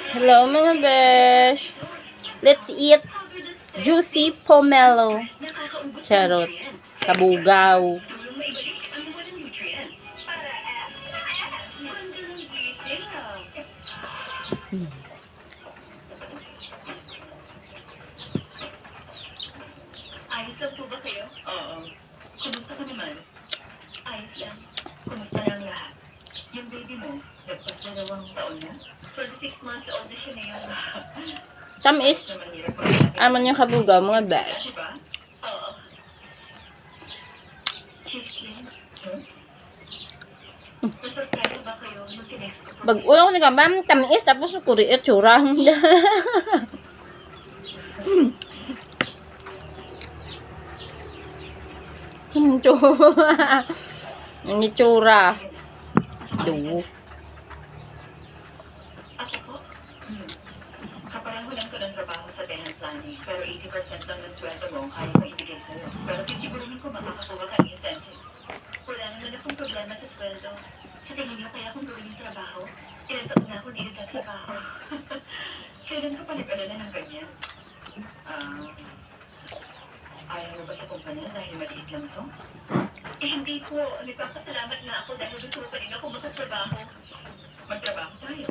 Hello mga besh. Let's eat juicy pomelo. Charot. Kabugaw. Ayos lang po ba kayo? Oo. Kumusta ka naman? Ayos lang. Kumusta na ang lahat? Yung baby mo, nagpas na 2 taon na? 26 months old na siya ngayon. Tamis. Aman yung kabugaw mga besh. Diba? Oo. Chiefly. Nasurpresa ba kayo nung tinext ko? Pag-ulang ko nila, ma'am, tamis. Tapos kuri itsura. Ang itsura. Do. Ako po? Kapareho lang ko ng trabaho sa tenant planning, pero 80% lang ng sweldo mo kaya ko ibigay sa'yo. Pero sigurahin ko makakakuha ka ng incentives. Wala naman akong problema sa sweldo. Sa tingin niyo kaya kung gawin yung trabaho, ilang taon na ako hindi nagtatrabaho. Kailan ka pa nag-alala ng ganyan? Ayaw mo ba sa kumpanya dahil maliit lang to? Hindi po. Nagpapasalamat na ako dahil gusto ko pa rin ako makatrabaho. Magtrabaho tayo.